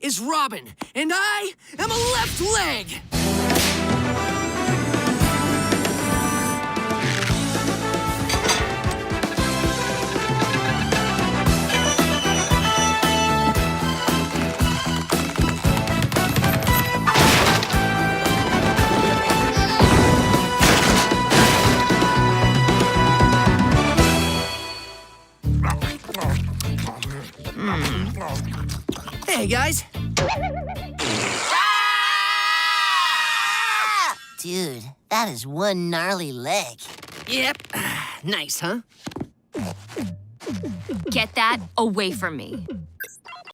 is Robin, and I am a left leg! Hey, guys. Dude, that is one gnarly leg. Yep. Nice, huh? Get that away from me.